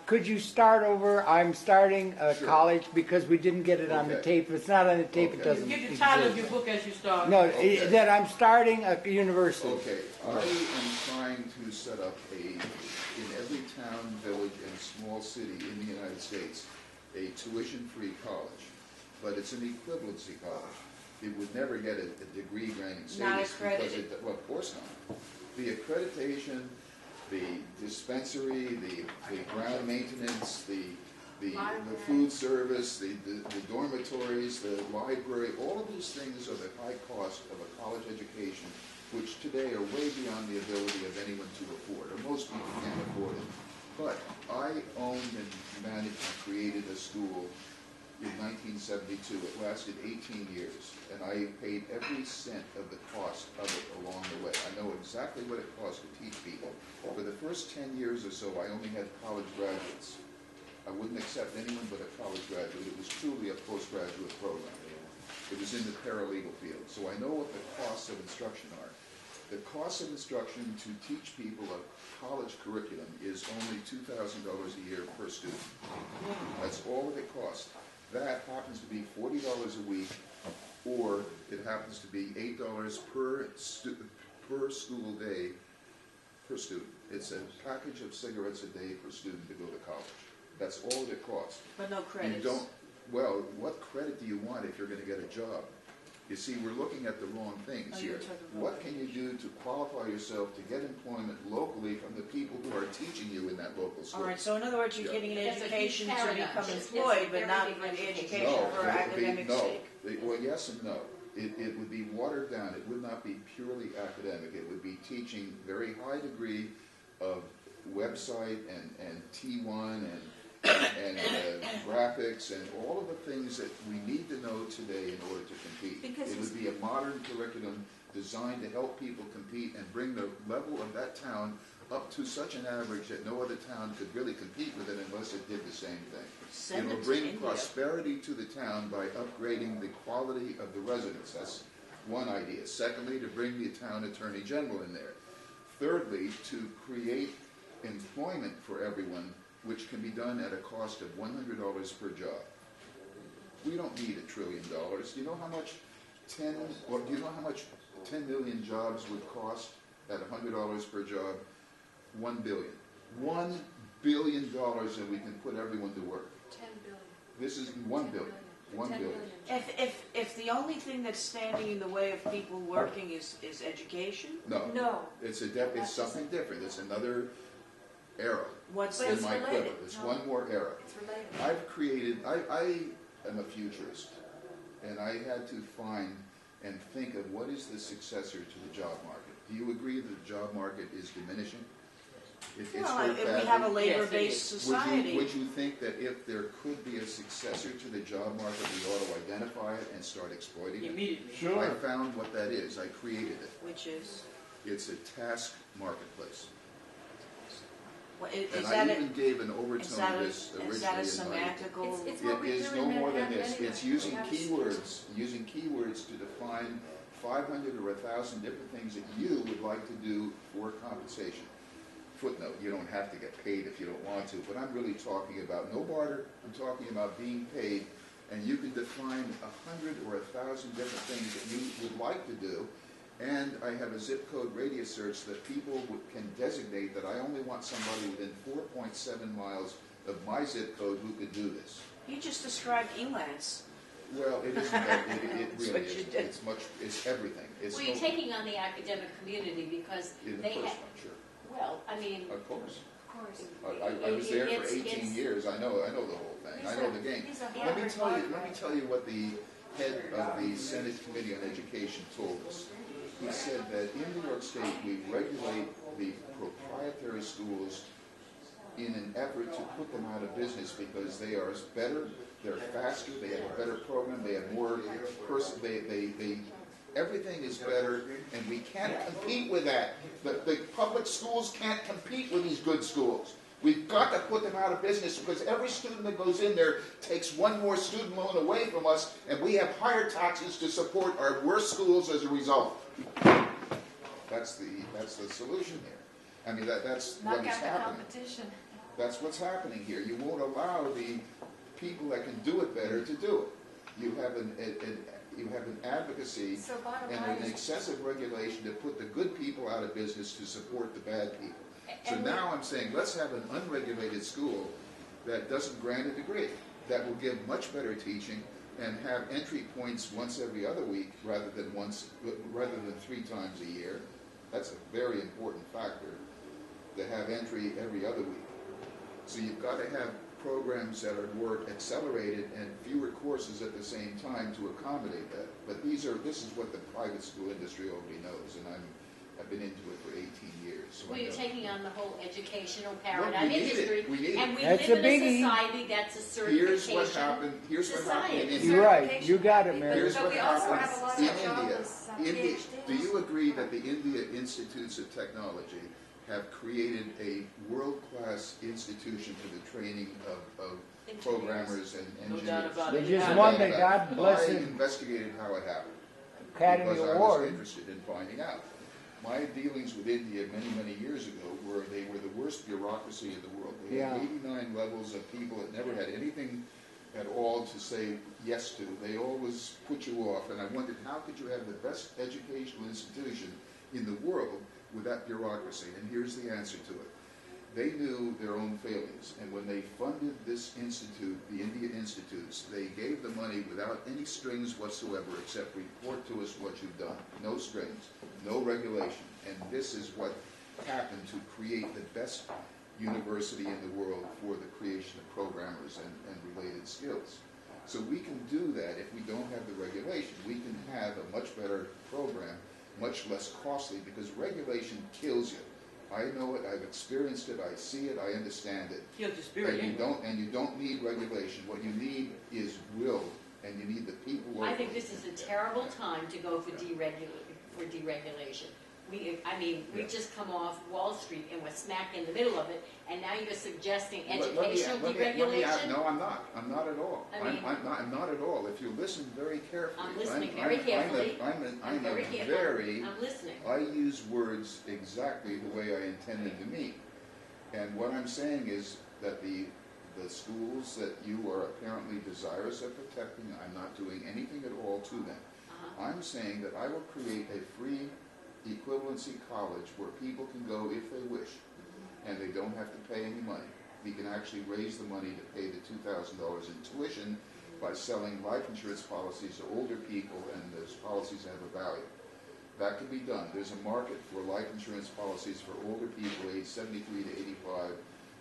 could you start over? I'm starting a college because we didn't get it on the tape. If it's not on the tape, it doesn't Give the title of your book as you start. No, that I'm starting a university. Okay, I am trying to set up in every town, village, and small city in the United States, a tuition-free college. But it's an equivalency college. It would never get a degree granting status. Not accredited. Well, of course not. The accreditation, the dispensary, the ground maintenance, the food service, the dormitories, the library, all of these things are the high cost of a college education, which today are way beyond the ability of anyone to afford, or most people can't afford it. But I owned and managed and created a school in 1972. It lasted 18 years, and I paid every cent of the cost of it along the way. I know exactly what it cost to teach people. For the first 10 years or so, I only had college graduates. I wouldn't accept anyone but a college graduate. It was truly a postgraduate program. It was in the paralegal field. So I know what the costs of instruction are. The cost of instruction to teach people a college curriculum is only $2,000 a year per student. That's all that it costs. That happens to be $40 a week, or it happens to be $8 per school day per student. It's a package of cigarettes a day per student to go to college. That's all that it costs. But no credits. You don't. Well, what credit do you want if you're going to get a job? You see, we're looking at the wrong things here. What can you do to qualify yourself to get employment locally from the people who are teaching you in that local school? All right, so in other words, you're getting an education to become employed, but not for the education for academic sake. Well, yes and no. It would be watered down. It would not be purely academic. It would be teaching very high degree of website and T1 and graphics and all of the things that we need to know today in order to compete. It would be a modern curriculum designed to help people compete and bring the level of that town up to such an average that no other town could really compete with it unless it did the same thing. It will bring prosperity to the town by upgrading the quality of the residents. That's one idea. Secondly, to bring the town attorney general in there. Thirdly, to create employment for everyone, which can be done at a cost of $100 per job. We don't need $1 trillion. Do you know how much 10 million jobs would cost at $100 per job? $1 billion. $1 billion, and we can put everyone to work. 10 billion. This is $1 billion. 1 billion. If the only thing that's standing in the way of people working is education? No. It's something different. It's another era. What's in my quiver. It's one more era. It's related. I've created, I am a futurist, and I had to find and think of what is the successor to the job market. Do you agree that the job market is diminishing? If we have a labor-based society. Would you think that if there could be a successor to the job market, we ought to identify it and start exploiting it? Immediately. Sure. I found what that is. I created it. Which is? It's a task marketplace. Well, and I even gave an overtone to this originally. Is that a semantical? It is no more than this. It's using keywords to define 500 or 1,000 different things that you would like to do for compensation. Footnote, you don't have to get paid if you don't want to, but I'm really talking about no barter. I'm talking about being paid, and you can define 100 or 1,000 different things that you would like to do. And I have a zip code radius search that people can designate that I only want somebody within 4.7 miles of my zip code who could do this. You just described ELANS. Well, it isn't that. It really is. It's everything. Well, you're taking on the academic community because they have. Sure. Well, I mean. Of course. Of course. I was there for 18 years. I know the whole thing. I know the game. Let me tell you what the head of the Senate Committee on Education told us. He said that in New York State we regulate the proprietary schools in an effort to put them out of business because they are better, they're faster, they have a better program, they have more everything is better, and we can't compete with that. The public schools can't compete with these good schools. We've got to put them out of business because every student that goes in there takes one more student loan away from us, and we have higher taxes to support our worst schools as a result. That's the solution here. I mean, that's what is happening. Competition. That's what's happening here. You won't allow the people that can do it better to do it. You have an advocacy So bottom and line an is, excessive regulation to put the good people out of business to support the bad people. So And now I'm saying, let's have an unregulated school that doesn't grant a degree, that will give much better teaching and have entry points once every other week rather than 3 times a year. That's a very important factor, to have entry every other week. So you've got to have programs that are more accelerated and fewer courses at the same time to accommodate that. But this is what the private school industry already knows, and I've been into it for 18 years. So Well, I you're know. taking on the whole educational Well, paradigm we need industry, it. We need and it. we That's live a in a biggie. society that's a Here's certification. what happened. Here's what happened in society. India. You're right. You got it, Mary. Here's But what we also happens have a lot in of India. jobless, India. PhDs. Do you agree that the India Institutes of Technology have created a world-class institution for the training of programmers and No engineers? doubt about They it. just Yeah. won the God I bless it investigated how it happened Academy because I was Award. interested in finding out. My dealings with India many, many years ago were they were the worst bureaucracy in the world. They had Yeah. 89 levels of people that never had anything at all to say yes to. They always put you off, and I wondered, how could you have the best educational institution in the world with that bureaucracy? And here's the answer to it. They knew their own failings, and when they funded this institute, the India Institutes, they gave the money without any strings whatsoever except report to us what you've done. No strings, no regulation. And this is what happened to create the best university in the world for the creation of programmers and related skills. So we can do that if we don't have the regulation. We can have a much better program, much less costly, because regulation kills you. I know it, I've experienced it, I see it, I understand it. Kills the spirit. And you don't need regulation. What you need is will, and you need the people. I think this is a terrible time to go for deregulation. We just come off Wall Street and we're smack in the middle of it, and now you're suggesting educational deregulation? No, I'm not. I'm not at all. I mean- I'm not at all. If you listen very carefully. I'm listening very carefully. I'm very a careful. very. I'm listening. I use words exactly the way I intended to mean. And what I'm saying is that the schools that you are apparently desirous of protecting, I'm not doing anything at all to them. I'm saying that I will create a free equivalency college where people can go if they wish, and they don't have to pay any money. We can actually raise the money to pay the $2,000 in tuition by selling life insurance policies to older people, and those policies have a value. That can be done. There's a market for life insurance policies for older people aged 73 to 85.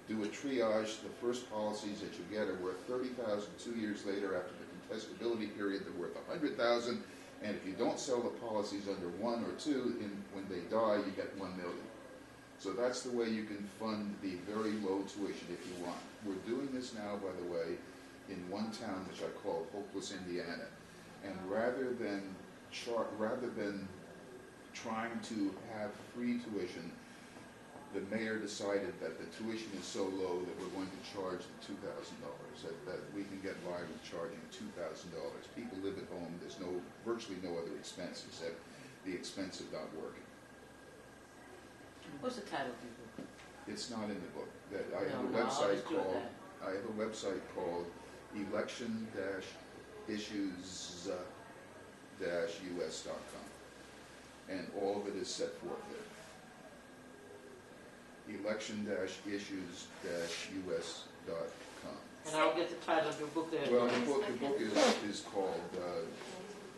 Do a triage. The first policies that you get are worth $30,000. 2 years later, after the contestability period, they're worth $100,000. And if you don't sell the policies under 1 or 2, when they die, you get $1 million. So that's the way you can fund the very low tuition if you want. We're doing this now, by the way, in one town which I call Hopeless, Indiana. And rather than trying to have free tuition, the mayor decided that the tuition is so low that we're going to charge the $2,000, that we can get by with charging $2,000. People live at home. There's virtually no other expense except the expense of not working. What's the title of your book? It's not in the book. I have No, a no, I'll website just do called that. I have a website called election-issues-us.com, and all of it is set forth there. election-issues-us.com. And I'll get the title of your book there. Well, the book is called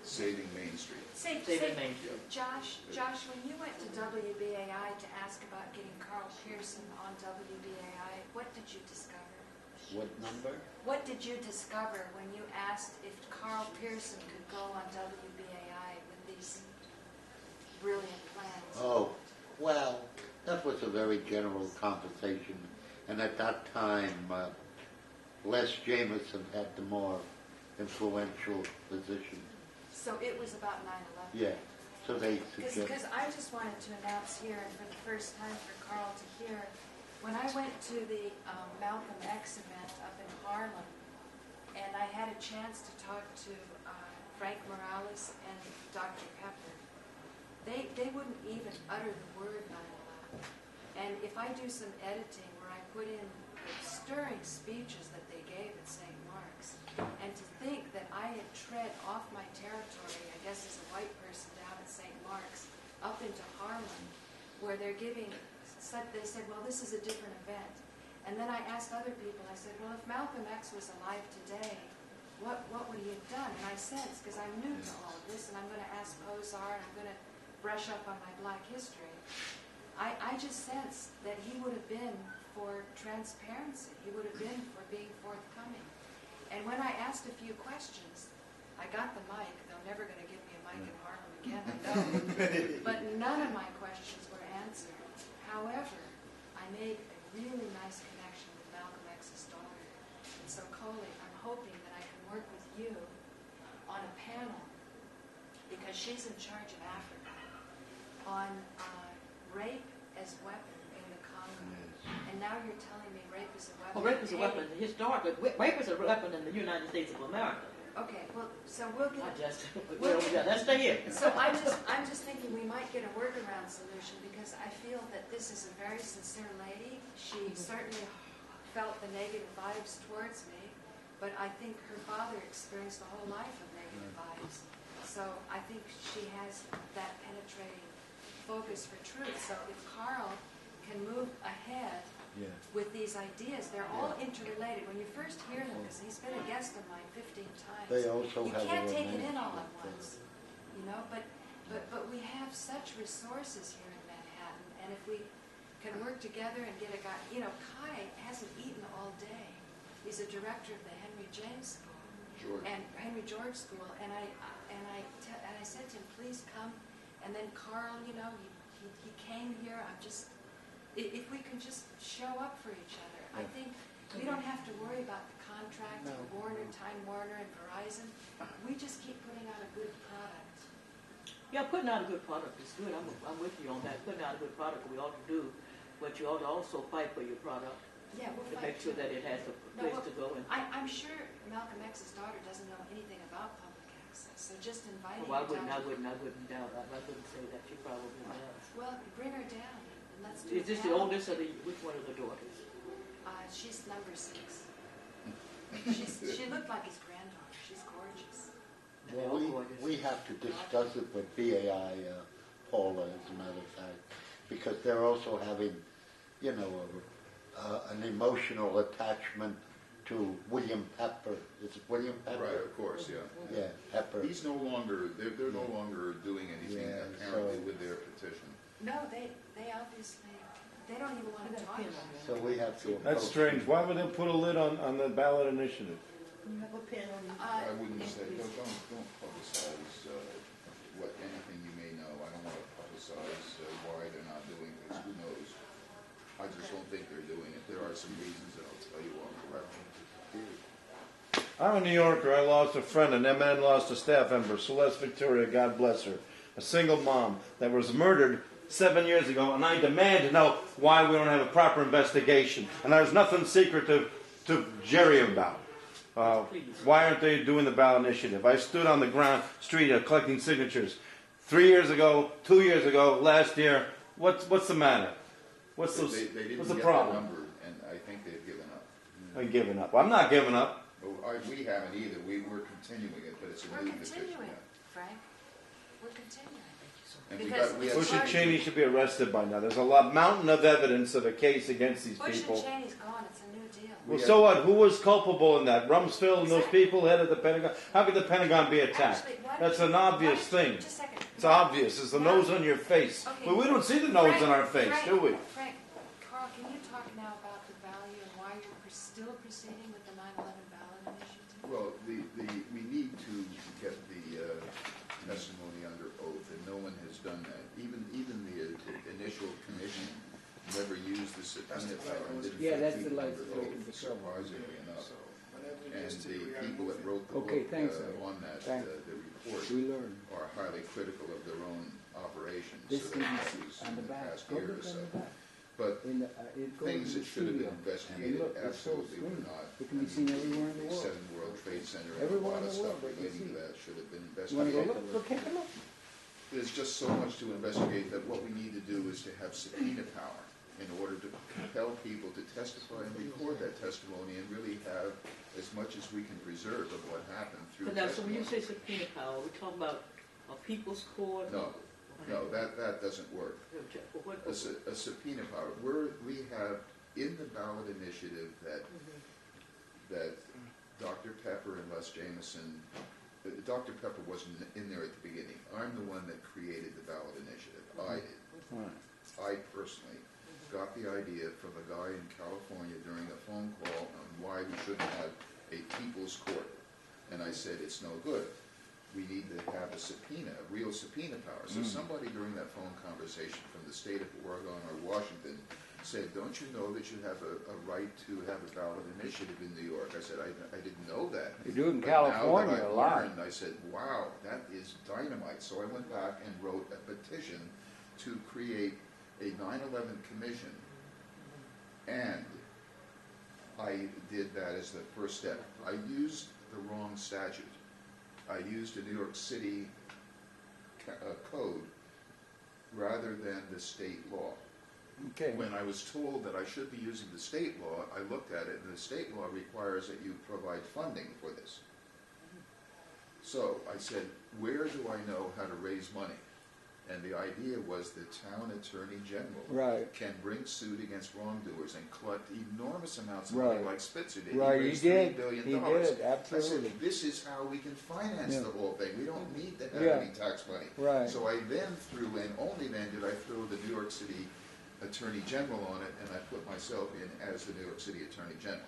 Saving Main Street. Saving Main Street. Josh, when you went to WBAI to ask about getting Carl Pearson on WBAI, what did you discover? What number? What did you discover when you asked if Carl Pearson could go on WBAI with these brilliant plans? Oh, well, that was a very general conversation, and at that time, Les Jameson had the more influential position. So it was about 9/11. Yeah, so they suggested. Because I just wanted to announce here, and for the first time for Carl to hear, when I went to the Malcolm X event up in Harlem, and I had a chance to talk to Frank Morales and Dr. Pepper, they wouldn't even utter the word 9/11. And if I do some editing where I put in the stirring speeches that they gave at St. Mark's. And to think that I had tread off my territory, I guess as a white person down at St. Mark's, up into Harlem, where they're giving, they said, well, this is a different event. And then I asked other people, I said, well, if Malcolm X was alive today, what would he have done? And I sensed, because I'm new to all of this, and I'm going to ask Ozar, and I'm going to brush up on my black history, I just sensed that he would have been for transparency. He would have been for being forthcoming. And when I asked a few questions, I got the mic. They're never going to give me a mic in Harlem again, I know. But none of my questions were answered. However, I made a really nice connection with Malcolm X's daughter. And so, Colia, I'm hoping that I can work with you on a panel, because she's in charge of Africa, on rape as weapon in the Congo. And now you're telling me rape is a weapon. Well, rape is a weapon historically. Rape is a weapon in the United States of America. Okay, well, so we'll get. Let's stay here. So I'm just thinking we might get a workaround solution, because I feel that this is a very sincere lady. She certainly felt the negative vibes towards me, but I think her father experienced a whole life of negative vibes. So I think she has that penetrating focus for truth. So if Carl can move ahead with these ideas, they're all interrelated. When you first hear them, because he's been a guest of mine 15 times, They also you have can't a take it in romantic all at thing. once, you know. But we have such resources here in Manhattan, and if we can work together and get a guy, you know, Kai hasn't eaten all day. He's a director of the Henry James School and Henry George School, and I said to him, please come. And then Carl, you know, he came here. If we can just show up for each other, I think we don't have to worry about the contract and Warner, Time Warner, and Verizon. We just keep putting out a good product. Yeah, putting out a good product is good. I'm with you on that. Putting out a good product we ought to do, but you ought to also fight for your product. Yeah, we'll to fight make sure that it has a place to go. And I'm sure Malcolm X's daughter doesn't know anything about public access, so just inviting I her down. wouldn't doubt. I wouldn't say that. She probably does. Well, bring her down and let's do Is this the oldest or which one of the daughters? She's number 6. She looked like his granddaughter. She's gorgeous. Well, we have to discuss it with BAI, Paula, as a matter of fact, because they're also having, you know, an emotional attachment to William Pepper. Is it William Pepper? Right, of course, yeah. Yeah, Pepper. He's no longer, they're no longer doing anything apparently with their petition. No, they obviously, they don't even want to talk about it. So we have to. That's strange. Why would they put a lid on the ballot initiative? You have a pen on you. I wouldn't say, don't publicize anything you may know. I don't want to publicize why they're not doing this. Who knows? I just don't think they're doing it. There are some reasons that I'll tell you off the record. I'm a New Yorker. I lost a friend, and MN lost a staff member, Celeste Victoria, God bless her. A single mom that was murdered 7 years ago, and I demand to know why we don't have a proper investigation. And there's nothing secretive to Jerry about. Why aren't they doing the ballot initiative? I stood on the ground street collecting signatures 3 years ago, 2 years ago, last year. What's the matter? What's the problem? That number, and I think they've given up. I'm giving up. I'm not giving up. Well, we haven't either. We're continuing it, but it's a new petition. We're continuing, Frank. We're continuing. And Bush and Cheney should be arrested by now. There's a mountain of evidence of a case against these Bush people. and Cheney's gone. It's a new deal. Well, so what? Who was culpable in that? Rumsfeld and those people, head of the Pentagon? How could the Pentagon be attacked? That's an obvious thing. Just a second. It's obvious. It's the nose on your face. Okay. Well, we don't see the nose on our face, do we? Frank, Carl, can you talk now about the value and why you're still proceeding with the 9/11 ballot initiative? Well, we need to get the testimony under oath, and no one has done that. Even the initial commission never used the subpoena power and didn't that's put the people lights under that oath, the trouble. surprisingly enough. And the people that wrote the Okay, book thanks, on that, Thanks. the report, We learned. are highly critical of their own operations. This So that thing was on in the the back. past Go year or look on so. the back. But It goes things in that the should have studio. been investigated And look, it's so absolutely were screened. not. It can be seen everywhere in the world. 7 World Trade Center and a Everywhere lot in of the world, stuff they can relating to see. that should have been You want to go investigated. look? Take a look. There's just so much to investigate that what we need to do is to have subpoena power in order to compel people to testify and record that testimony and really have as much as we can preserve of what happened through But now, so when testimony. you say subpoena power, we're talking about a people's court? No, that doesn't work. A subpoena power. We have in the ballot initiative that Dr. Pepper and Les Jameson, Dr. Pepper wasn't in there at the beginning. I'm the one that created the ballot initiative. I did. I personally got the idea from a guy in California during a phone call on why we shouldn't have a people's court. And I said, it's no good. We need to have a subpoena, a real subpoena power. So somebody during that phone conversation from the state of Oregon or Washington said, don't you know that you have a right to have a ballot initiative in New York? I said, I didn't know that. You do it in But California now that a lot. Learned, I said, wow, that is dynamite. So I went back and wrote a petition to create a 9/11 commission, and I did that as the first step. I used the wrong statute. I used a New York City code rather than the state law. Okay. When I was told that I should be using the state law, I looked at it, and the state law requires that you provide funding for this. So I said, where do I know how to raise money? And the idea was the town attorney general can bring suit against wrongdoers and collect enormous amounts of money like Spitzer did. Right, he he raised did. $3 billion. He did, I absolutely. said, this is how we can finance the whole thing. We don't need to have any tax money. Right. So I then threw in, only then did I throw the New York City Attorney General on it, and I put myself in as the New York City Attorney General.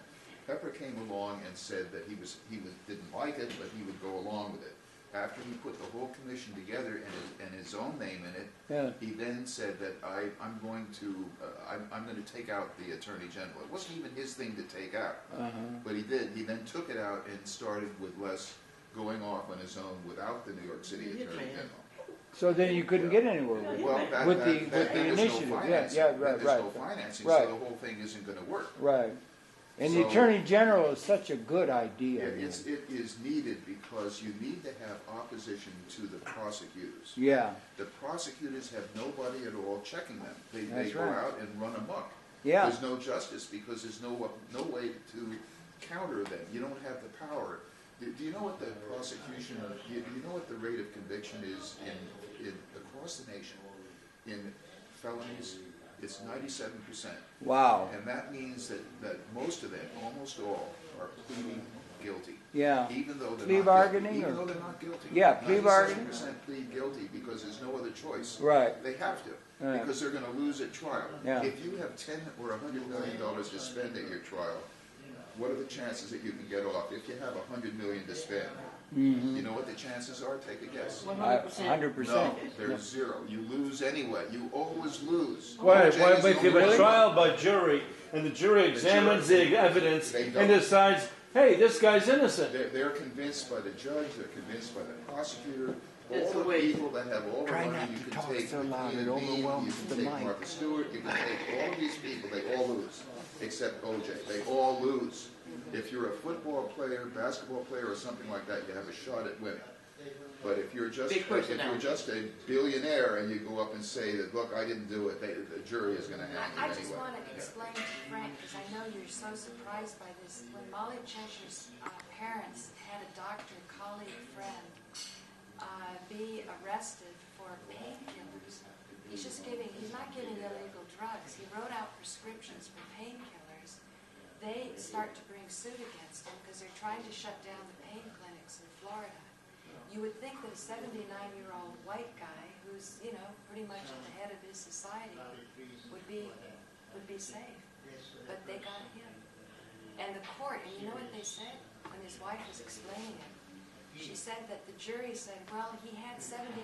Pepper came along and said that he didn't like it, but he would go along with it. After he put the whole commission together and his own name in it, he then said that I'm going to take out the Attorney General. It wasn't even his thing to take out, but he did. He then took it out and started with Les going off on his own without the New York City Attorney General. So then you couldn't get anywhere with it. Well, with the initiative. There's no financing, so the whole thing isn't going to work. Right. And the So- Attorney General is such a good idea. It is needed because you need to have opposition to the prosecutors. Yeah. The prosecutors have nobody at all checking them. They That's go right. out and run amok. Yeah. There's no justice because there's no way to counter them. You don't have the power. Do you know what the prosecution? Do you know what the rate of conviction is in across the nation in felonies? It's 97%. Wow. And that means that most of them, almost all, are pleading guilty. Yeah. Even though they're Plea not bargaining guilty. Even or- though they're not guilty. Yeah, plea bargaining. 97% plead guilty because there's no other choice. Right. They have to. Right. Because they're going to lose at trial. Yeah. If you have $10 or $100 million to spend at your trial, what are the chances that you can get off? If you have $100 million to spend, you know what the chances are? Take a guess. 100%. No, there's zero. You lose anyway. You always lose. Why, OJ is if the you have only a trial by jury, and the jury examines the evidence They and don't. decides, hey, this guy's innocent. They're convinced by the judge, they're convinced by the prosecutor, That's all the the way. people that have all the Try money. not You to can talk take so loud, Ian it Bean, overwhelms you the can take mic. Martha Stewart, you can take all these people, they all lose, except OJ. They all lose. If you're a football player, basketball player, or something like that, you have a shot at winning. But if you're just a billionaire and you go up and say that, look, I didn't do it, the jury is going to hang you I anyway. just want to explain to Frank, because I know you're so surprised by this. When Molly Cheshire's parents had a doctor, colleague, friend be arrested for painkillers, he's not giving illegal drugs. He wrote out prescriptions for painkillers. They start to bring suit against him because they're trying to shut down the pain clinics in Florida. You would think that a 79-year-old white guy who's, pretty much at the head of his society would be safe. But they got him. And the court, and you know what they said when his wife was explaining it? She said that the jury said, well, he had 79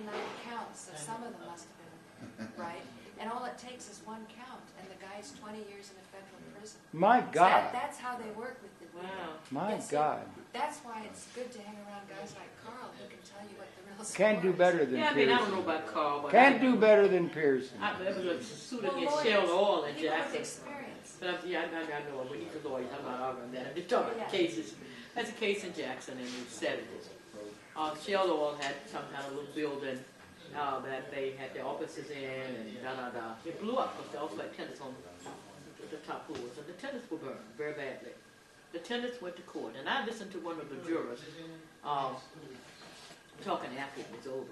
counts, so some of them must have been right. And all it takes is one count, and the guy's 20 years in a federal prison. My God. That's how they work with the My Yes, God. That's why it's good to hang around guys like Carl who can tell you what the real score Can't do is. better than Yeah, I mean, I don't Pearson. know about Carl, but Can't do better than Pearson. There was a suit Well, against lawyers, Shell Oil in people with Jackson. experience. But I know it. We need the lawyers. I'm not arguing that. I'm just talking about cases. There's a case in Jackson in the 70s. Shell Oil had some kind of little building that they had their offices in and da-da-da. It blew up because they also had tenants on the top floors, and the tenants were burned very badly. The tenants went to court, and I listened to one of the jurors talking after it was over.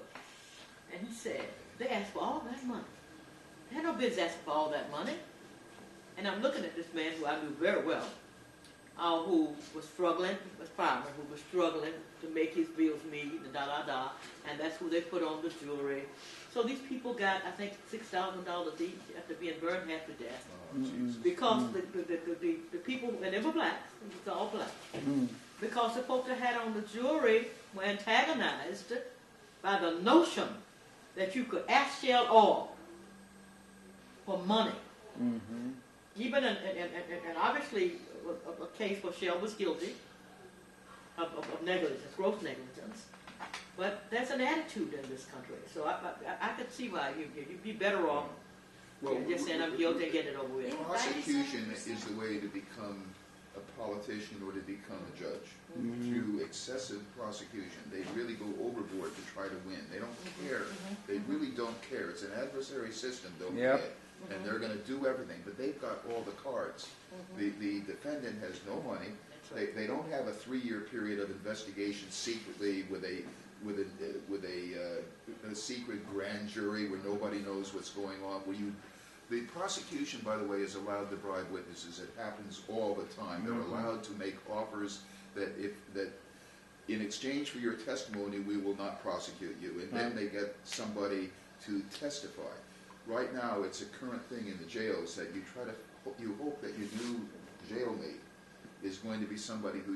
And he said, they asked for all that money. They had no business asking for all that money. And I'm looking at this man who I knew very well, who was struggling, was farmer, who was struggling to make his bills meet, and da-da-da, and that's who they put on the jewelry. So these people got, I think, $6,000 each after being burned half to death. Because the people, and they were blacks, it was all black, because the folks that had on the jewelry were antagonized by the notion that you could ask Shell oil for money. Even, and obviously, a case where Shell was guilty of negligence, gross negligence. But there's an attitude in this country. So I could see why you'd be better off just saying I'm guilty and getting it over with. Prosecution is the way to become a politician or to become a judge. Through excessive prosecution. They really go overboard to try to win. They don't care. They really don't care. It's an adversary system, don't forget. And they're going to do everything, but they've got all the cards. The defendant has no money. They don't have a 3-year period of investigation secretly with a secret grand jury where nobody knows what's going on. The prosecution, by the way, is allowed to bribe witnesses. It happens all the time. They're allowed to make offers that in exchange for your testimony, we will not prosecute you, and then they get somebody to testify. Right now, it's a current thing in the jails that you hope that your new jailmate is going to be somebody who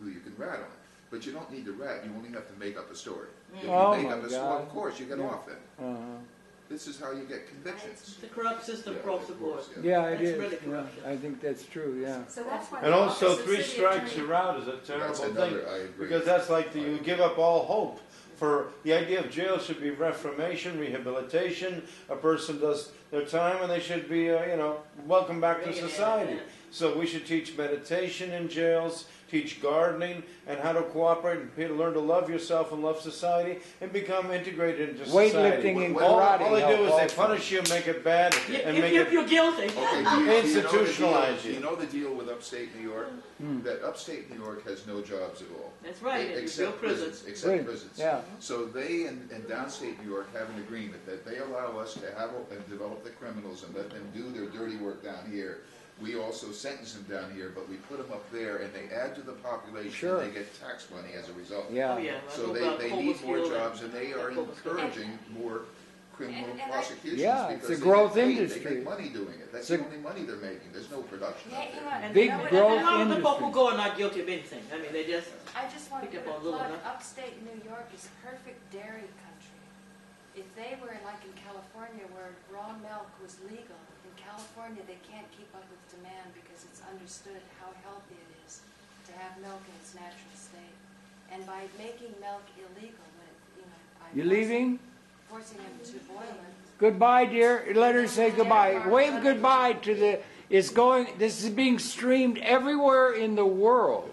you can rat on. But you don't need to rat, you only have to make up a story. If you make up a story, of course, you get off then. This is how you get convictions. It's a corrupt system across the board. Yeah, it is. Really corrupt. I think that's true, yeah. So that's why. And also, 3 strikes you're out is a terrible thing. I agree. Because that's like you give up all hope. For the idea of jail should be reformation, rehabilitation. A person does their time and they should be, welcome back to society. So we should teach meditation in jails, teach gardening, and how to cooperate and learn to love yourself and love society and become integrated into society. Weightlifting and karate. All they do is also. they punish you, make it bad, and make If it you're guilty. Okay, institutionalize you. you know the deal with upstate New York? That upstate New York has no jobs at all. That's right. and you Except build prisons. Except Really? prisons. Yeah. So they and downstate New York have an agreement that they allow us to have and develop the criminals and let them do their dirty work down here. We also sentence them down here, but we put them up there, and they add to the population. Sure. And they get tax money as a result. Yeah. Oh, yeah. I So know they about need more Homefield jobs, and they are Homefield. encouraging more criminal And prosecutions. Yeah, it's because a they growth get paid. industry. They make money doing it. That's It's the only money they're making. There's no production out there. And Big and growth a lot of the folk industry. who go are not guilty of anything. I mean, they just I just want to Pick put up a on a little plug. enough. Upstate New York is perfect dairy country. If they were like in California where raw milk was legal, in California they can't keep up with demand because it's understood how healthy it is to have milk in its natural state. And by making milk illegal, by You leaving? forcing them to boil it. Goodbye, dear. Let her say goodbye. Wave goodbye to the. This is being streamed everywhere in the world.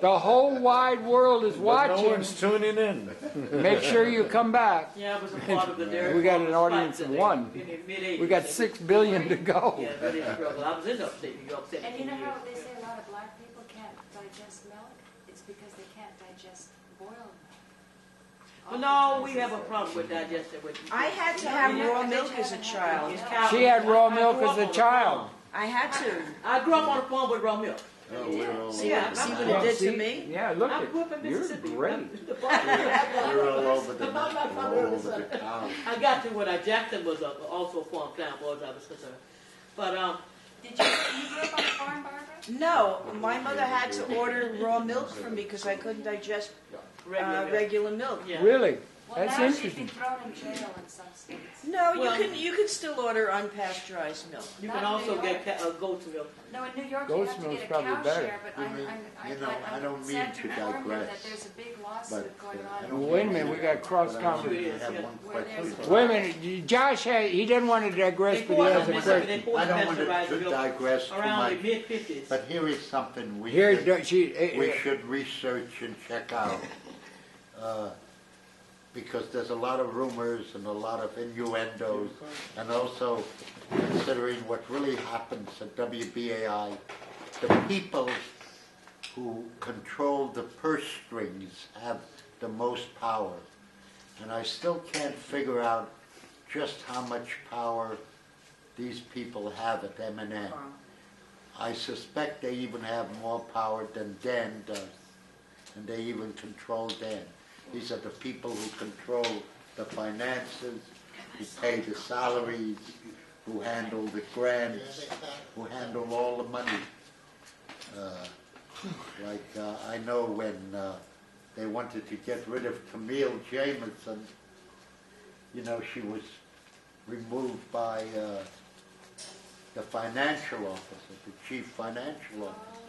The whole wide world is But watching. no one's tuning in. Make sure you come back. yeah, it was a part of the dairy. We got an farmers' audience fight of in one. the mid-80s. We got 6 billion to go. Yeah, but it's struggle. I was in upstate New York 17 And you know years. how they say a lot of black people can't digest milk? It's because they can't digest boiled milk. Well, no, we have a problem with digestion. I had to have raw milk as a child. She had raw milk as a child. I had to. I grew up on a farm with raw milk. Oh, we're all See, Yeah, see what Yeah, it did see? to me? Yeah, look I at grew up in you're Mississippi. great. You're all over the map. You're all over the town. I got to when Jackson was also a farm town, as I was concerned. But Did you grew up on a farm, Barbara? No, my mother had to order raw milk from me because I couldn't digest regular milk. Yeah. Really? Well, That's now she'd be interesting. thrown in jail in some states. No, Well- you could still order unpasteurized milk. You Not can in also New get York. goat's milk. No, in New York Goat's you have to milk's get a probably cow better. share, but I mean, I don't mean sad to inform you digress, that there's a big But lawsuit going I on. don't Wait a minute, we got cross But I conversation. have one Where there's question. Wait a minute, Josh he doesn't want to digress, They but he poured has on a Mississippi, question. they poured I don't want pasteurized to milk digress too around the much, mid-50s. but here is something we Here, should, she, we should research and check out. because there's a lot of rumors and a lot of innuendos, and also considering what really happens at WBAI, the people who control the purse strings have the most power. And I still can't figure out just how much power these people have at M&M. I suspect they even have more power than Dan does, and they even control Dan. These are the people who control the finances, who pay the salaries, who handle the grants, who handle all the money. I know when they wanted to get rid of Camille Jamison, you know, she was removed by the financial officer, the chief financial officer.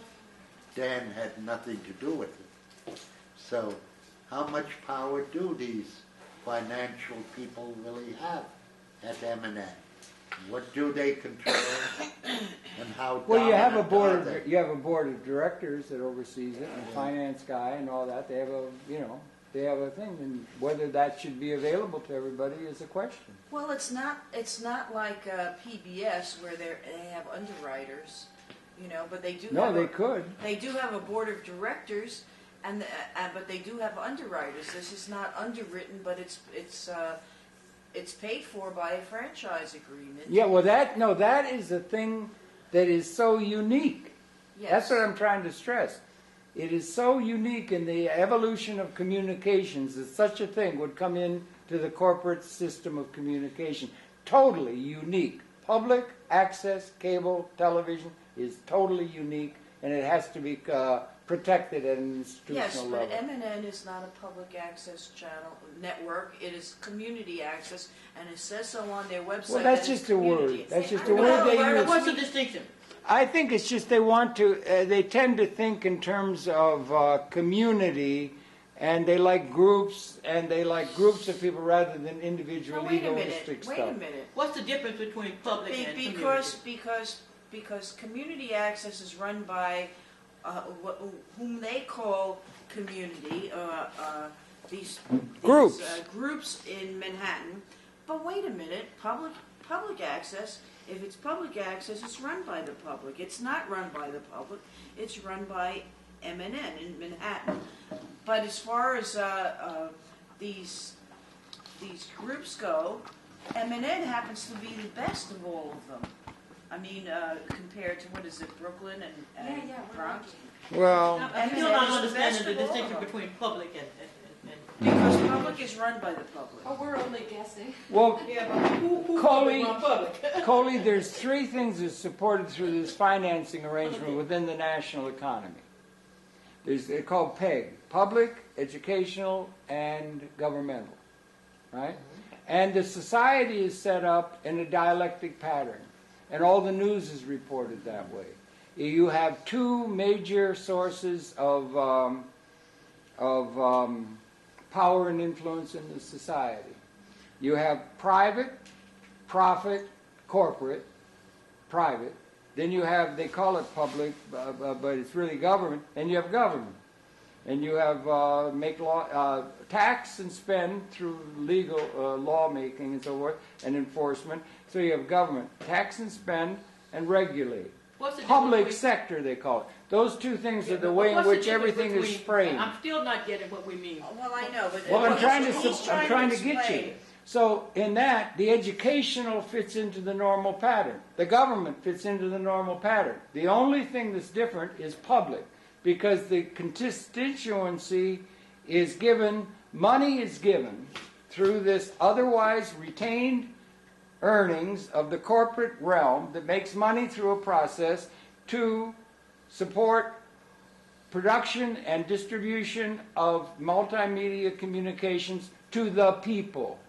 Dan had nothing to do with it. So how much power do these financial people really have at M&M? What do they control, and how? Well, you have a board. are they? You have a board of directors that oversees it, and a finance guy, and all that. They have a, they have a thing, and whether that should be available to everybody is a question. Well, it's not like PBS where they have underwriters, but they do. No, they could. They do have a board of directors, but they do have underwriters. This is not underwritten, but it's paid for by a franchise agreement. Yeah, well, that is a thing that is so unique. Yes. That's what I'm trying to stress. It is so unique in the evolution of communications that such a thing would come in to the corporate system of communication. Totally unique. Public access cable television is totally unique, and it has to be protected at an institutional level. Yes, but MNN is not a public access channel network. It is community access, and it says so on their website. Well, that's just a word. That's just a word they use. What's the distinction? I think it's just they want to. They tend to think in terms of community, and they like groups, and they like groups of people rather than individual egoistic stuff. Wait a minute. What's the difference between public and community? Because community access is run by whom they call community, these groups in Manhattan. But wait a minute, public access. If it's public access, it's run by the public. It's not run by the public. It's run by MNN in Manhattan. But as far as these groups go, MNN happens to be the best of all of them. I mean, compared to, what is it, Brooklyn and Bronx? Well, I'm still not understanding the distinction between public and because public is run by the public. Oh, we're only guessing. well, yeah, but who public? Coley, there's three things that's supported through this financing arrangement within the national economy. They're called PEG, public, educational, and governmental, right? And the society is set up in a dialectic pattern, and all the news is reported that way. You have two major sources of power and influence in the society. You have private, profit, corporate, private. Then you have, they call it public, but it's really government. And you have government. And you have make law, tax and spend through legal lawmaking and so forth, and enforcement. So you have government, tax and spend, and regulate. What's the Public sector, they call it. Those two things are the way in which everything is framed. I'm still not getting what we mean. Well, I know, but Well, I'm trying to explain. get you. So in that, the educational fits into the normal pattern. The government fits into the normal pattern. The only thing that's different is public, because the constituency is given, money is given through this otherwise retained earnings of the corporate realm that makes money through a process to support production and distribution of multimedia communications to the people.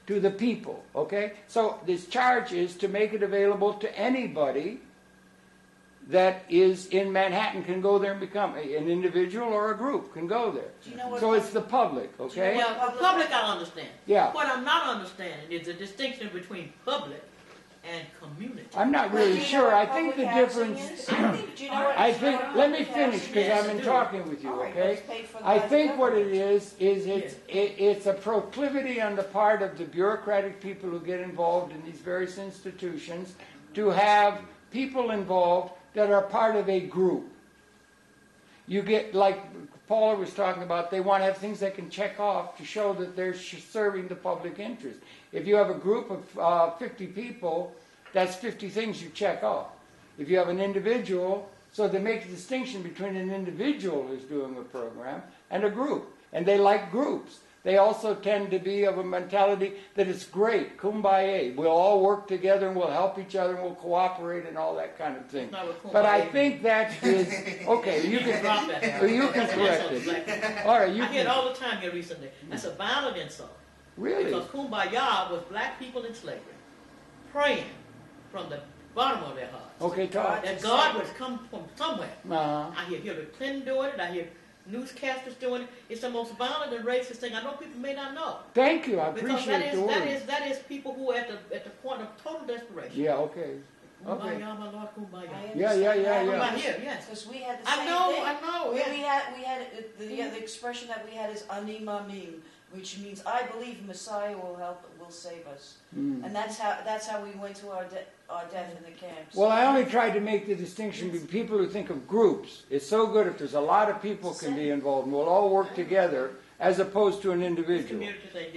To the people, okay? So this charge is to make it available to anybody that is in Manhattan can go there and become an individual or a group can go there. Do you know what so it's the public, okay? Yeah, public I understand. Yeah. What I'm not understanding is the distinction between public and community. I'm not Well, really do you know sure. what I think the public housing difference. is? Do you know what I think. public Let me housing finish because is? I've been talking with you. All right, but Okay. it's paid for I by the think what it government. is it's a proclivity on the part of the bureaucratic people who get involved in these various institutions to have people involved that are part of a group. You get, like Paula was talking about, they want to have things they can check off to show that they're serving the public interest. If you have a group of 50 people, that's 50 things you check off. If you have an individual, so they make a distinction between an individual who's doing a program and a group. And they like groups. They also tend to be of a mentality that it's great, kumbaya. We'll all work together and we'll help each other and we'll cooperate and all that kind of thing. But I think that is, okay, you can drop that. you can correct it. All right, you I hear it can. all the time here recently. That's a violent insult. Really? Because kumbaya was black people in slavery praying from the bottom of their hearts Okay, talk. that God would come from somewhere. Uh-huh. I hear Hillary Clinton doing it. I hear newscasters doing it. It's the most violent and racist thing. I know people may not know. Thank you. I Because appreciate the word. that is people who are at the point of total desperation. Yeah, okay. Okay. Kumbaya, my Lord, kumbaya. Yeah. Kumbaya, yes. Because we had the I same know, thing. I know, We, yeah. we had the expression that we had is ani mamim, which means I believe Messiah will save us, and that's how we went to our death in the camps. Well, I only tried to make the distinction between people who think of groups. It's so good if there's a lot of people can be involved and we'll all work together as opposed to an individual.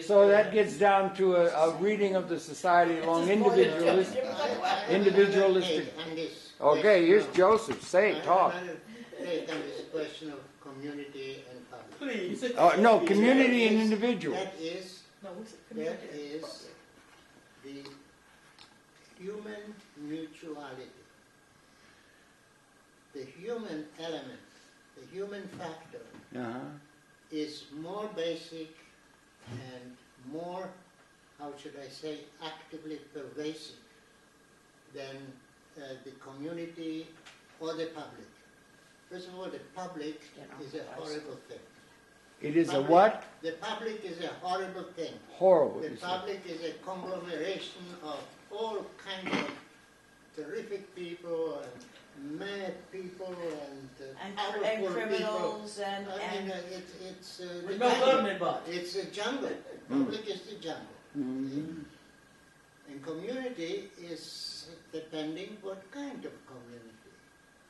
So that gets down to a reading of the society along individualistic. Okay, here's Joseph. Say it, talk. Take on this question of community and public. Please. No, community and individual. That is No, we said community. the human mutuality. The human element, the human factor is more basic and more, how should I say, actively pervasive than the community or the public. First of all, the public is a horrible thing. It is a what? The public is a horrible thing. Horrible. The public is a conglomeration of all kinds of terrific people and mad people and powerful criminals people. and I mean, it's the With no jungle. government body. It's a jungle. Public is the jungle. And community is depending what kind of community.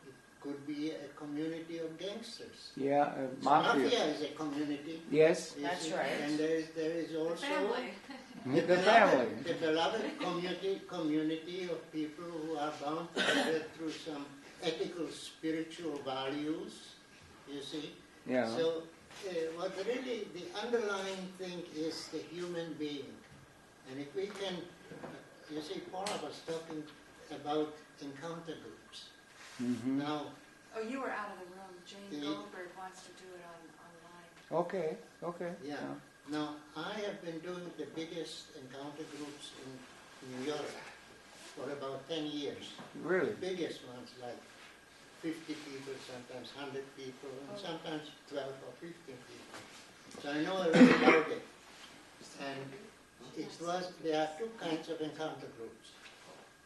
It could be a community of gangsters. Yeah, Mafia mafia. is a community. Yes, you That's see, right. And there is also the family. the beloved community of people who are bound together through some ethical, spiritual values, you see. Yeah. So what really the underlying thing is the human being. And if we can, you see, Paula was talking about encounter groups. Now, Oh, you were out of the room. Jane Goldberg wants to do it online. Okay, okay. yeah. Now, I have been doing the biggest encounter groups in New York for about 10 years. Really? The biggest ones, like 50 people, sometimes 100 people, and sometimes 12 or 15 people. So I know a lot about it. And there are two kinds of encounter groups.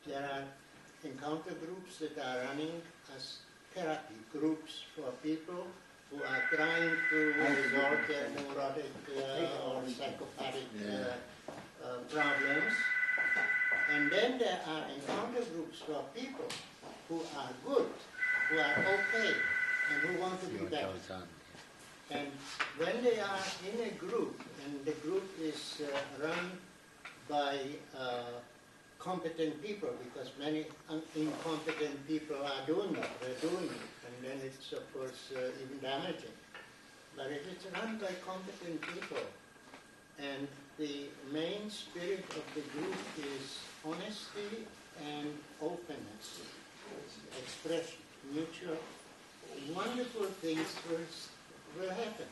There are encounter groups that are running as therapy groups for people who are trying to resolve their neurotic or psychopathic problems. And then there are encounter groups for people who are good, who are okay, and who want to be better. And when they are in a group, and the group is run by competent people, because many incompetent people are doing it, they're doing it, and then it's of course even damaging. But if it's run by competent people, and the main spirit of the group is honesty and openness, expression, mutual, wonderful things will happen.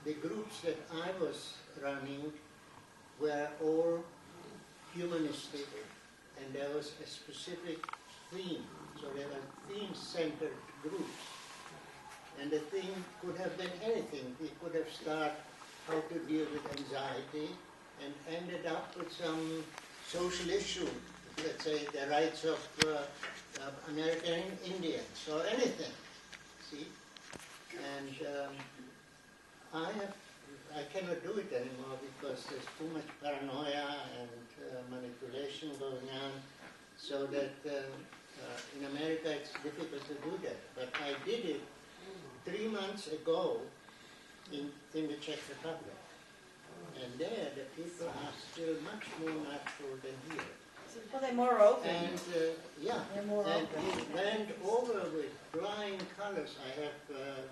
The groups that I was running were all humanistic, and there was a specific theme. So they were theme-centered groups. And the theme could have been anything. We could have started how to deal with anxiety and ended up with some social issue let's say, the rights of American Indians or anything. See? And I cannot do it anymore because there's too much paranoia and manipulation going on, so that in America it's difficult to do that. But I did it 3 months ago in the Czech Republic. And there the people are still much more natural than here. Well, they're more open. And yeah, They're more and open. it went over with flying colors. I have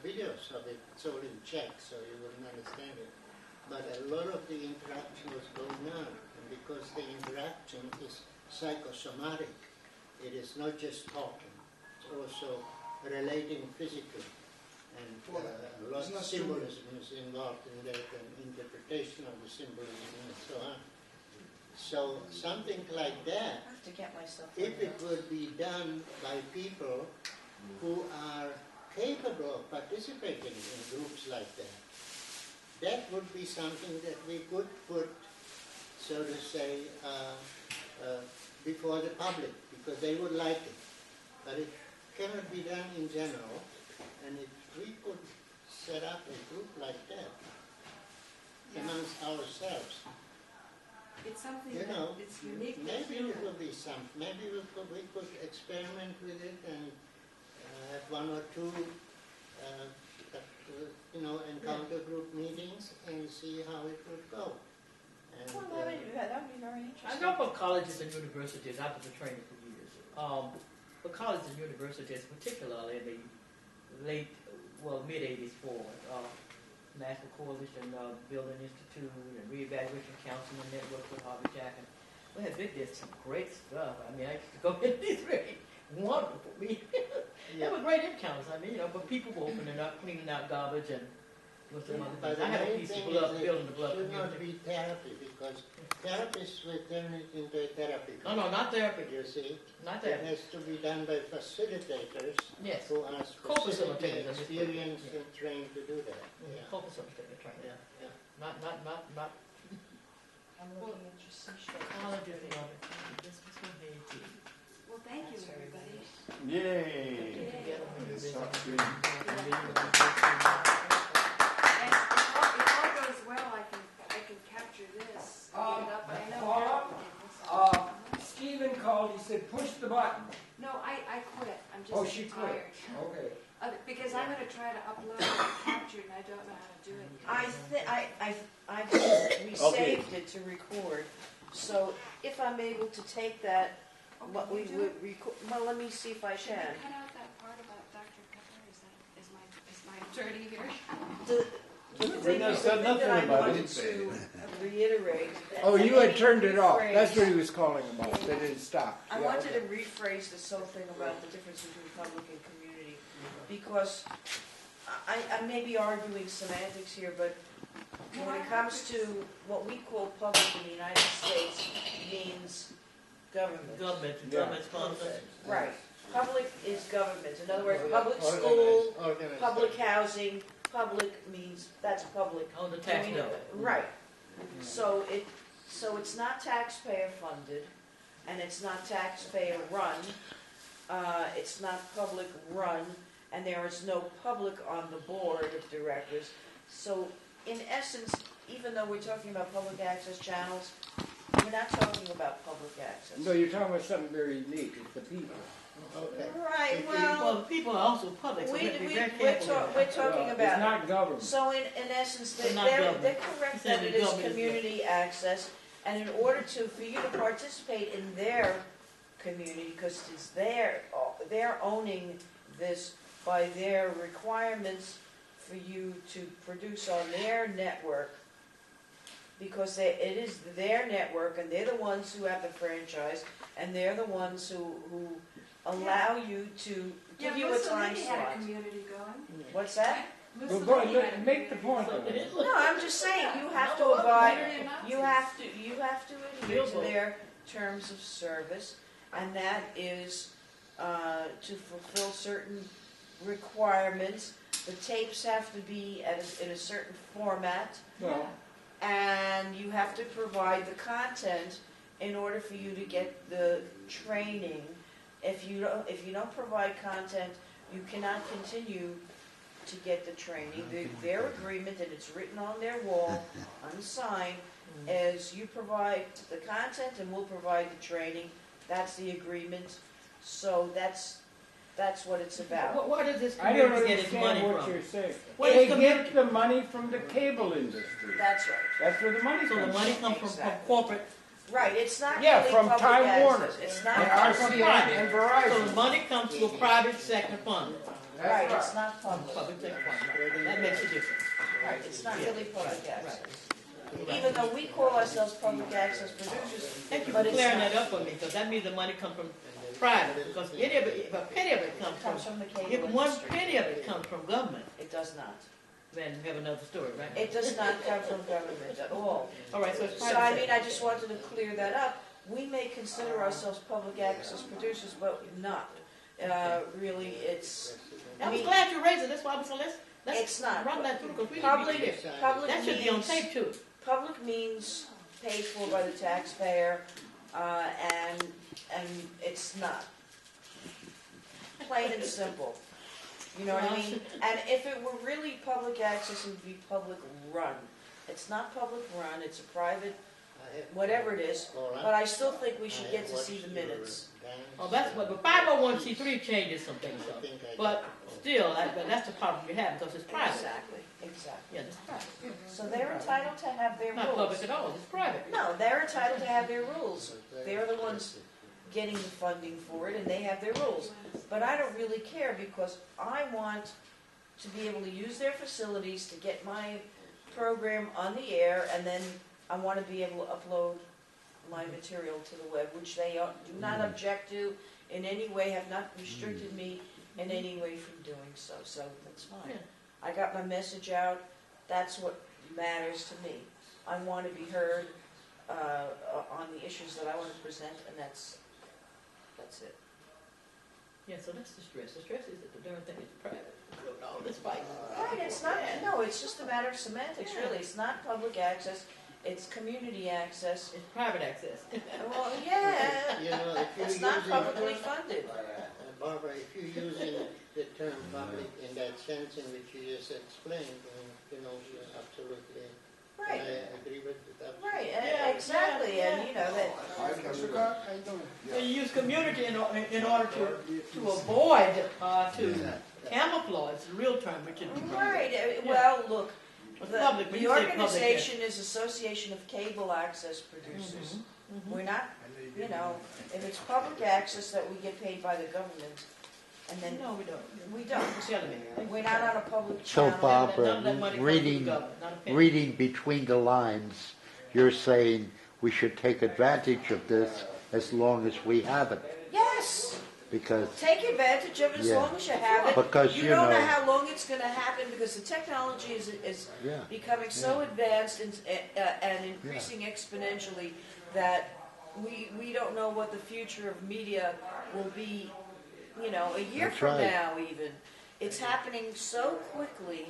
videos of it. It's all in Czech, so you wouldn't understand it. But a lot of the interaction was going on, and because the interaction is psychosomatic, it is not just talking. It's also relating physically, and a lot of symbolism is involved in that, and interpretation of the symbolism, and so on. So something like that, I have to get myself if it would be done by people who are capable of participating in groups like that, that would be something that we could put, so to say, before the public, because they would like it. But it cannot be done in general, and if we could set up a group like that amongst ourselves, It's something you that know, it's unique. maybe it will be some. Maybe we could experiment with it and have 1 or 2, encounter group meetings and see how it would go. And, Well, that would be very interesting. I know for colleges and universities, I've been training for years. For colleges and universities, particularly in the mid-80s forward, National Coalition Building Institute and Reevaluation Council and Network with Harvey Jackson. We did some great stuff. I mean, I used to go in these very wonderful meetings. They were great encounters. I mean, but people were opening up, cleaning out garbage, and with some other but things. I the have a main piece thing of is blood, that building the it blood should not community. be therapy, because therapists will turn it into a therapy. No, not therapy. You see? Not It therapy. has to be done by facilitators Yes. who are specifically Co-facilitators. experienced and trained to do that. Yeah. Focus on the training. Yeah. Not I'm looking at your seashell. college of this was from Haiti. Well, thank you, everybody. Yay! Together when you're busy. And if all goes well, I can capture this. and get it up. I know Paula, how to do this. Stephen called, he said, push the button. No, I quit. I'm just Oh, she quit. tired. Okay. Because I'm going to try to upload and capture, and I don't know how to do it. We saved it to record. So if I'm able to take that, what we would record. Well, let me see if I Should can. we cut out that part about Dr. Pepper? Is my attorney here? The They never said nothing I about wanted it. to reiterate. Oh, you had turned it off. rephrase- That's what he was calling about. They didn't stop. I Yeah, wanted okay. to rephrase this whole thing about the difference between public and community, because I may be arguing semantics here, but when it comes to what we call public in the United States means government. Government sponsored. Right. Public is government. In other words, public Organized- school, organized public sector. housing, public means, that's public. On the tax bill. Right. So it's not taxpayer funded, and it's not taxpayer run. It's not public run, and there is no public on the board of directors. So in essence, even though we're talking about public access channels, we're not talking about public access. No, you're talking about something very unique. It's the people. Okay. Right, Well, well, people are also public, so we have to be very we're careful. with we're that. talking Well, about. It's not government. So in essence, It's not government. they're correct Said that the it is government is community access, and in order for you to participate in their community, because it's they're owning this by their requirements for you to produce on their network, because it is their network, and they're the ones who have the franchise, and they're the ones who allow you to give you a time Mussolini had a slot. community going. What's that? Well, go Mussolini ahead, had a make the community point. going. No, I'm just saying you have to No, abide. Later in Nazis. You have to adhere to their terms of service, and that is to fulfill certain requirements. The tapes have to be in a certain format, Well, and you have to provide the content in order for you to get the training. If you don't provide content, you cannot continue to get the training. Their agreement, and it's written on their wall, unsigned, is you provide the content and we'll provide the training. That's the agreement. So that's what it's about. Where does this I don't community get its money understand what from? you're saying. Where They does get the money from the cable industry. That's right. That's where the money So comes the money from. comes from Exactly. corporate. Right, it's not Yeah, really from public Time access. Warner. It's And not RCN and So Verizon. the money comes to a private sector fund. That's right, it's not public. Public sector fund. That makes a difference. Right, it's not really public access. Even though we call ourselves public access producers, Thank you but for it's clearing not. that up for me, because that means the money comes from private, because any of it, if a penny of it Comes comes from the from, cable if one industry. penny of it comes from government, It does not. then we have another story, right? It does not come from government at all. All right, so it's So private I mean, sector. I just wanted to clear that up. We may consider ourselves public access producers, but not. Really, it's. I was glad you raised it, that's why I was saying, let's It's not. run that through, because we need to Public, be clear. public That should be on means, tape too. public means paid for by the taxpayer, and it's not. Plain and simple. You know what I mean? And if it were really public access, it would be public run. It's not public run, it's a private, whatever it is, but I still think we should get to see the minutes. Oh, that's what, but 501c3 changes some things up. But still, but that's the problem you have, because it's private. Exactly, exactly. Yeah, it's private. So they're entitled to have their Not rules. public at all, it's private. No, they're entitled to have their rules. They're the ones getting the funding for it, and they have their rules. But I don't really care, because I want to be able to use their facilities to get my program on the air, and then I want to be able to upload my material to the web, which they do not object to in any way, have not restricted me in any way from doing so. So that's fine. Yeah. I got my message out. That's what matters to me. I want to be heard on the issues that I want to present, and that's it. Yeah, so that's the stress. The stress is that the darn thing is private. So, no, this fight. Right, it's not, no, it's just a matter of semantics, really. It's not public access, it's community access. It's private access. Well, yeah, You know, if you're it's not using- publicly funded. Barbara, if you're using the term public in that sense in which you just explained, then, you know, you're absolutely, Right, I agree with that. right, Yeah, exactly, yeah, and you know that, So you use community in order to avoid, to camouflage the real term, which is right, well, look, But public, when the you say public, organization is Association of Cable Access Producers. We're not, you know, if it's public access that we get paid by the government, and then No, we don't. we don't. What's the other name? We're not on a public So channel. Barbara, None of that money comes from the reading, government, not a penny. reading between the lines, you're saying we should take advantage of this as long as we have it, Yes, because take advantage of it as Yeah. long as you have it. Because, you you don't know know- how long it's going to happen, because the technology is Yeah. becoming so advanced and increasing exponentially that we don't know what the future of media will be, you know, a year That's from right. now even. It's happening so quickly,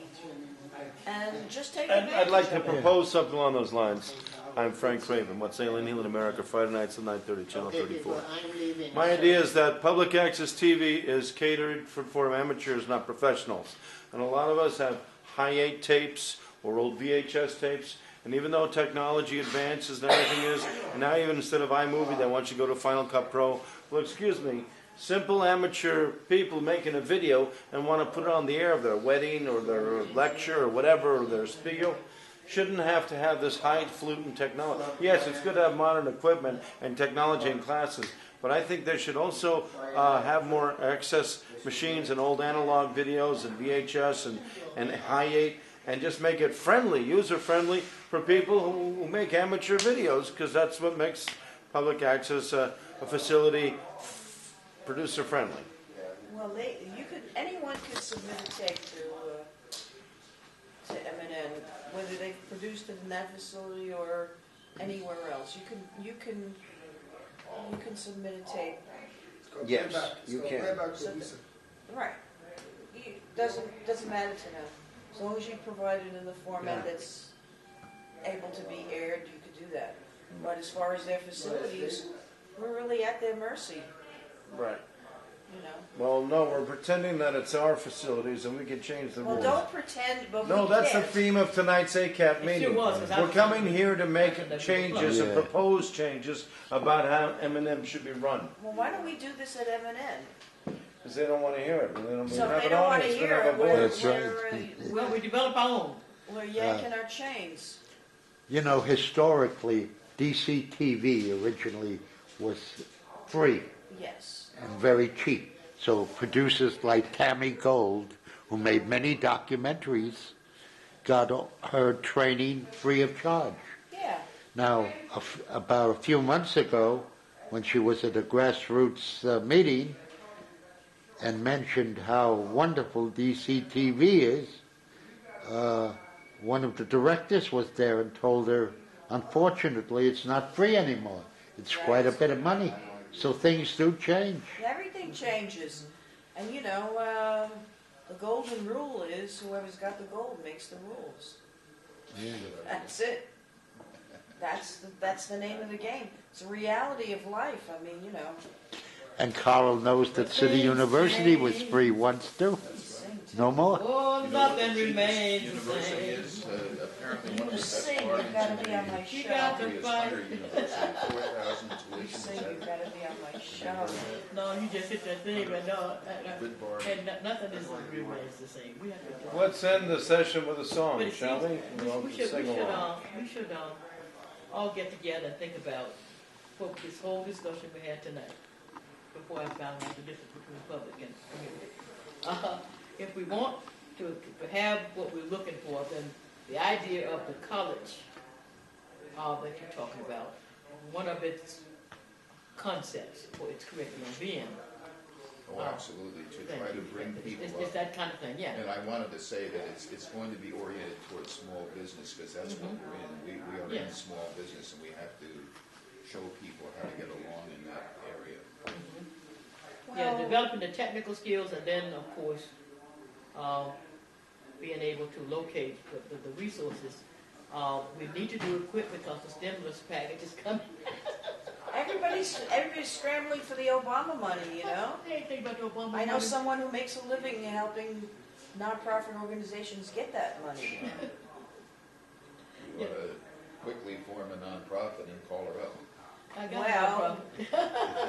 and just take And advantage I'd like to of it. propose something along those lines. I'm Frank Craven. What's Alien Heal in America, Friday nights at 9:30, Channel Okay, 34. people, I'm leaving. My idea is that public access TV is catered for amateurs, not professionals. And a lot of us have high-8 tapes or old VHS tapes. And even though technology advances and everything is, and now even instead of iMovie, they want you to go to Final Cut Pro. Well, excuse me, simple amateur people making a video and want to put it on the air of their wedding or their lecture or whatever, or their spiel, shouldn't have to have this highfalutin technology. Yes, it's good to have modern equipment and technology in classes, but I think they should also have more access machines and old analog videos and VHS and high-8, and just make it friendly, user-friendly for people who make amateur videos, because that's what makes public access a facility producer-friendly. Well, anyone could submit a tape to MNN, whether they've produced it in that facility or anywhere else. You can submit a tape. yes, you can. Right. Doesn't matter to them. As long as you provide it in the format that's able to be aired, you could do that. But as far as their facilities, we're really at their mercy, Right. you know. Well, no, we're pretending that it's our facilities and we can change the Well, rules. don't pretend, but No, we that's the can't. theme of tonight's ACAP meeting. was, 'cause I We're was- coming here to make changes and Yeah. propose changes about how M&M should be run. Well, why don't we do this at M&N? Because they don't want to hear it. They don't So have if they an don't want to audience. We hear don't have it, a voice. That's right. Well, we develop our own. We're yanking our chains. You know, historically, DCTV originally was free Yes. and very cheap. So producers like Tammy Gold, who made many documentaries, got her training free of charge. Yeah. Now, about a few months ago, when she was at a grassroots meeting and mentioned how wonderful DCTV is, one of the directors was there and told her, unfortunately, it's not free anymore. It's quite a bit of money. So things do change. Everything changes. And you know, the golden rule is whoever's got the gold makes the rules. That's it. That's the name of the game. It's a reality of life. I mean, you know. And Carl knows that City University was free once too. No more. Oh, nothing remains the University same. is apparently one of the You best sing, parties you gotta in be on my the You show. got to country. It's fight. under university, 4,000 You tuition, sing, you gotta be on my show. No, you just hit that thing, but no, good bar. nothing remains the same. We have to. Let's end the session with a song, But it shall seems- we? We'll We should, sing along. all get together and think about what this whole discussion we had tonight, before I found out the difference between public and community. If we want to have what we're looking for, then the idea of the college that you're talking about, one of its concepts for its curriculum being. Oh, absolutely, to try to bring people It's up. that kind of thing, yeah. And I wanted to say that it's going to be oriented towards small business, because that's what we're in. We are in Yeah. small business, and we have to show people how to get along in that area. Yeah, Well- developing the technical skills, and then, of course, being able to locate the resources. We need to do it quick because the stimulus package is coming. Everybody's scrambling for the Obama money, you know. Anything about the Obama I know money? someone who makes a living helping nonprofit organizations get that money. You want to quickly form a nonprofit and call her up. I got Well, no problem.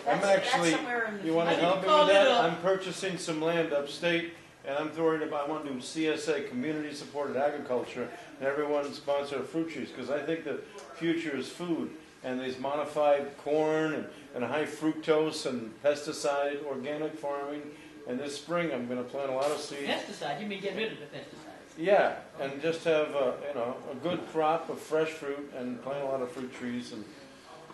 I'm actually, that's somewhere in the you want to future. help me Call with it that? up. I'm purchasing some land upstate, and I'm throwing about, I want to do CSA, Community Supported Agriculture, and everyone sponsor fruit trees, because I think the future is food, and these modified corn, and high fructose, and pesticide, organic farming, and this spring I'm going to plant a lot of seeds. Pesticide, you mean get rid of the pesticides? Yeah, and just have a good crop of fresh fruit, and plant a lot of fruit trees, and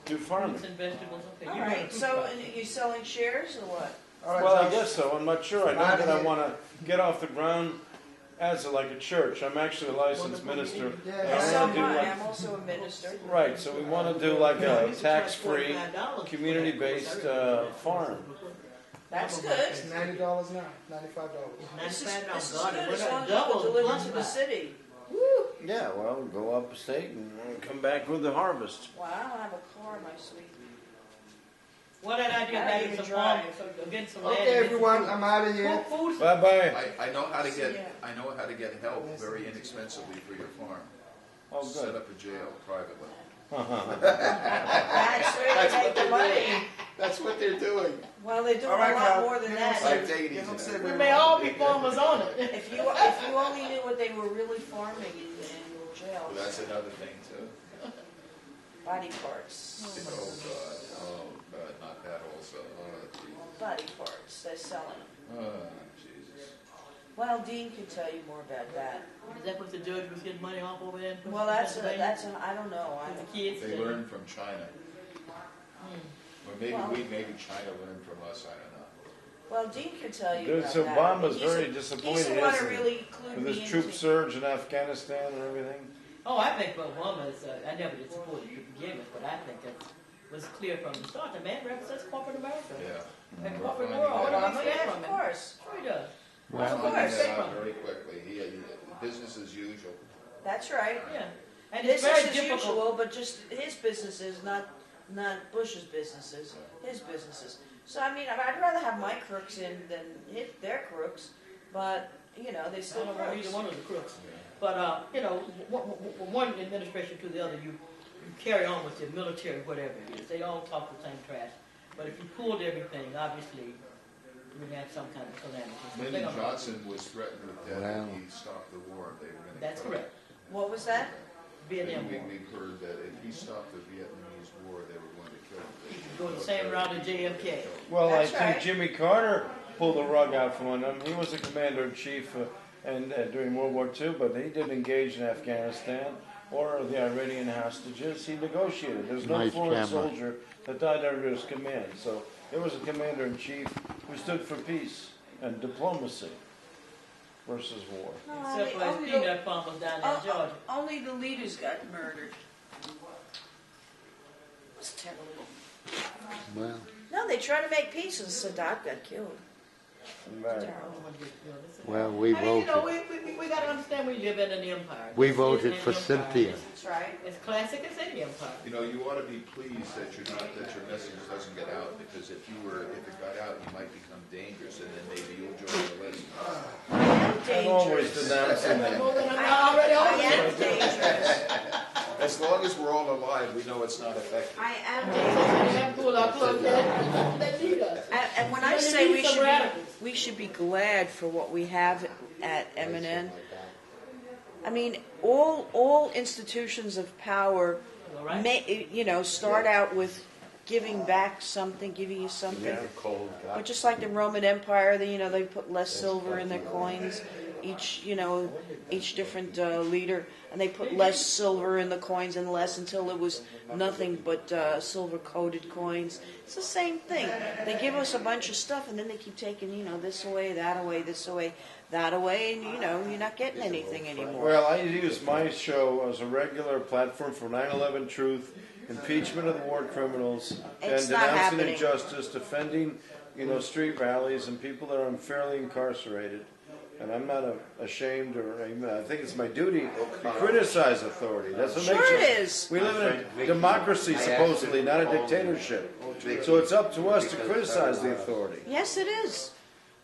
do farming. Fruits and vegetables, okay. All You got a right, fruit so crop. are you selling shares or what? Well, I guess so. I'm not sure. I know that I want to get off the ground as like a church. I'm actually a licensed minister. And So I want to am do I. like, I'm also a minister. right. So we want to do like Yeah, a we should charge tax-free, $45 community-based farm. That's good. It's $90 now, $95. This is $95, good God, we're as gonna long as double you deliver the to the city. Yeah. Well, go upstate and come back with the harvest. Wow, I don't have a car, my sweet. What that idea of I don't having even some drive. farming, so get some land. Okay, everyone, I'm out of here. Food, Bye bye. I know how to Yeah. get help very inexpensively for your farm. Oh, Set good. up a jail privately. That's where they make the money. That's what they're doing. Well, they're doing All right, a lot Cal. more than Give that. him I've taken Give him easy. some. we may all be farmers on it. If you only knew what they were really farming in the annual jail. Well, that's another thing too. Body parts. Oh God, not that also. Oh, Jesus. Body parts. They're selling them. Oh, Jesus. Well, Dean can tell you more about that. Is that what the judge was getting money off over there? in Well, Pennsylvania? I don't know. For the kids. They learned from China. Or maybe Well- maybe China learned from us, I don't know. Well, Dean can tell you Dude, about so that. Obama's He's very the- disappointed, He's the one isn't who he? really clued With me this into troop surge in Afghanistan and everything. Oh, I think Obama is, I never did support it to begin with, but I think that was clear from the start. The man represents corporate America. Yeah. And We're corporate finding world. that What out. do we Yeah, get of from him? course. Sure he does. We're Of finding course. that out very quickly. Business as usual. That's right. Yeah. And it's Business very as difficult. usual, but just his businesses, not Bush's businesses, his businesses. So I mean, I'd rather have my crooks in than their crooks, but you know, they I still don't want crooks. either one of the crooks. But, you know, from one administration to the other, you carry on with your military, whatever it is. They all talk the same trash. But if you pulled everything, obviously, we'd have some kind of calamity. So they Lyndon don't- Johnson was threatened with death Wow. if he stopped the war. They were going to That's correct. What was that? Vietnam War. We've heard that if he stopped the Vietnamese war, they were going to kill him. Go the same route as JFK. Well, That's I think right. Jimmy Carter pulled the rug out from under him. He was the commander-in-chief and during World War II, but he didn't engage in Afghanistan or the Iranian hostages. He negotiated. There's no Nice foreign camera. soldier that died under his command. So there was a commander-in-chief who stood for peace and diplomacy versus war. Except for his peanut farmers down there in Georgia. Only the leaders got murdered. It's terrible. Well, No, they tried to make peace and Sadat got killed. Right. Terrible. well, we I mean, you know, voted. we got to understand we live in an empire. We This is voted an for empire. Cynthia. That's right. It's classic as any empire. You know, you ought to be pleased that your message doesn't get out, because if it got out, you might become dangerous, and then maybe you'll join the list. I'm always denouncing them. I am dangerous. As long as we're all alive, we know it's not effective. I am dangerous. And when I say we should be glad for what we have at M&N, I mean, all institutions of power, start out with giving back something, giving you something. But just like the Roman Empire, they put less silver in their coins. Each different leader, and they put less silver in the coins and less until it was nothing but silver-coated coins. It's the same thing. They give us a bunch of stuff, and then they keep taking, this away, that away, this away, that away, and you're not getting anything anymore. Well, I use my show as a regular platform for 9/11 truth, impeachment of the war criminals, It's and not denouncing happening. injustice, defending, street rallies and people that are unfairly incarcerated. And I'm not ashamed, or I think it's my duty to criticize authority. That's what Sure makes it us. is. We live in a democracy, supposedly, not a dictatorship. So it's up to us to criticize the authority. Yes, it is.